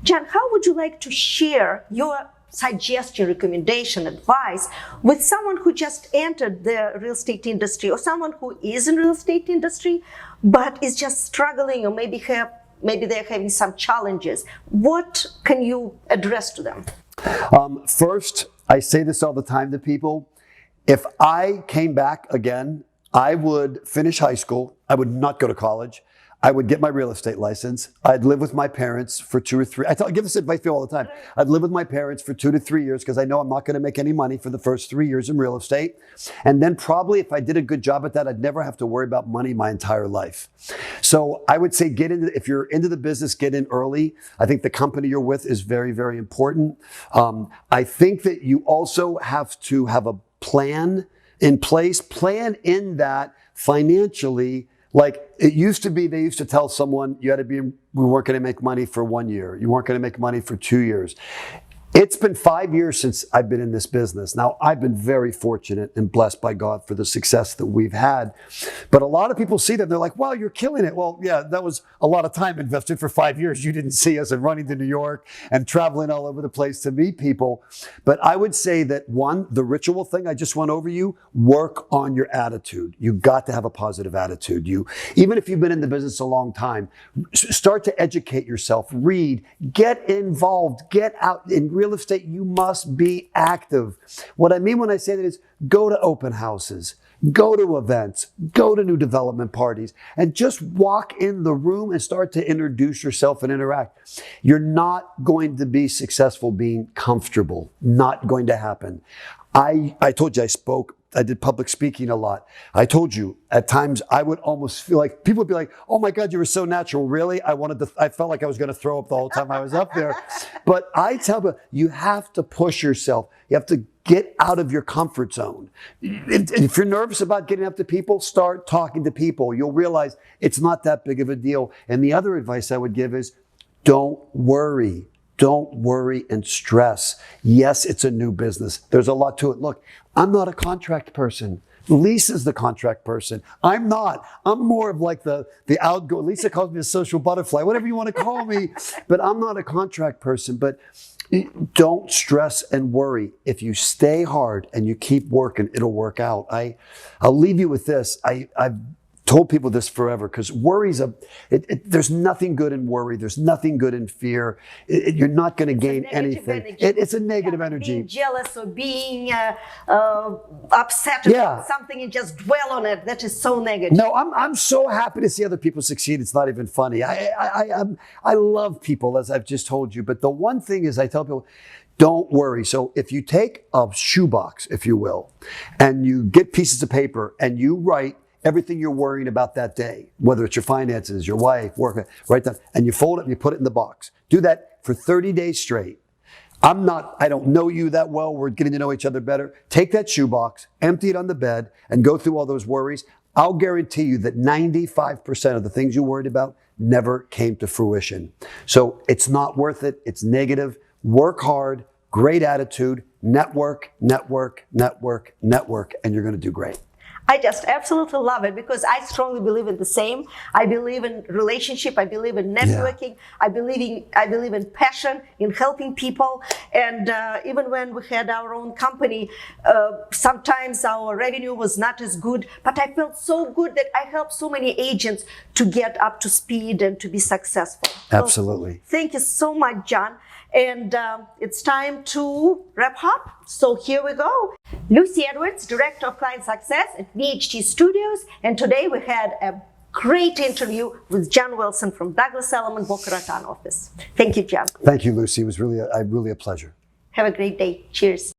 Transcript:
John, how would you like to share your suggestion, recommendation, advice with someone who just entered the real estate industry, or someone who is in real estate industry but is just struggling, or maybe they're having some challenges? What can you address to them? First, I say this all the time to people. If I came back again, I would finish high school. I would not go to college. I would get my real estate license. I'd live with my parents for 2 or 3. I give this advice to people all the time. I'd live with my parents for 2 to 3 years because I know I'm not going to make any money for the first 3 years in real estate. And then probably if I did a good job at that, I'd never have to worry about money my entire life. So I would say if you're into the business, get in early. I think the company you're with is very, very important. I think that you also have to have a plan in place, plan in that financially. Like it used to be, they used to tell someone we weren't going to make money for 1 year. You weren't going to make money for 2 years. It's been 5 years since I've been in this business. Now, I've been very fortunate and blessed by God for the success that we've had. But a lot of people see that, they're like, wow, you're killing it. Well, yeah, that was a lot of time invested for 5 years. You didn't see us and running to New York and traveling all over the place to meet people. But I would say that one, the ritual thing I just went over work on your attitude. You got to have a positive attitude. Even if you've been in the business a long time, start to educate yourself, read, get involved, get out. In real estate, you must be active. What I mean when I say that is go to open houses, go to events, go to new development parties, and just walk in the room and start to introduce yourself and interact. You're not going to be successful being comfortable. Not going to happen. I told you I did public speaking a lot. I told you at times I would almost feel like people would be like, oh my God, you were so natural. Really? I felt like I was going to throw up the whole time I was up there. But I tell them, you have to push yourself. You have to get out of your comfort zone. If you're nervous about getting up to people, start talking to people. You'll realize it's not that big of a deal. And the other advice I would give is don't worry. Don't worry and stress. Yes, it's a new business. There's a lot to it. Look, I'm not a contract person. Lisa's the contract person. I'm not. I'm more of like the outgoing. Lisa calls me a social butterfly, whatever you want to call me. But I'm not a contract person. But don't stress and worry. If you stay hard and you keep working, it'll work out. I'll leave you with this. I've told people this forever because worry's there's nothing good in worry. There's nothing good in fear. You're not going to gain anything. It's a negative energy. Being jealous or being upset about something and just dwell on it. That is so negative. No, I'm so happy to see other people succeed. It's not even funny. I love people, as I've just told you. But the one thing is I tell people, don't worry. So if you take a shoebox, if you will, and you get pieces of paper and you write everything you're worrying about that day, whether it's your finances, your wife, work, write down, and you fold it and you put it in the box. Do that for 30 days straight. I don't know you that well. We're getting to know each other better. Take that shoebox, empty it on the bed, and go through all those worries. I'll guarantee you that 95% of the things you worried about never came to fruition. So it's not worth it. It's negative. Work hard, great attitude, network, network, network, network, and you're going to do great. I just absolutely love it because I strongly believe in the same. I believe in relationship. I believe in networking. Yeah. I believe in passion, in helping people. And even when we had our own company, sometimes our revenue was not as good, but I felt so good that I helped so many agents to get up to speed and to be successful. Absolutely. So, thank you so much, John. And it's time to wrap up. So here we go. Lucy Edwards, Director of Client Success at VHT Studios. And today we had a great interview with John Wilson from Douglas Elliman Boca Raton office. Thank you, John. Thank you, Lucy. It was really a pleasure. Have a great day. Cheers.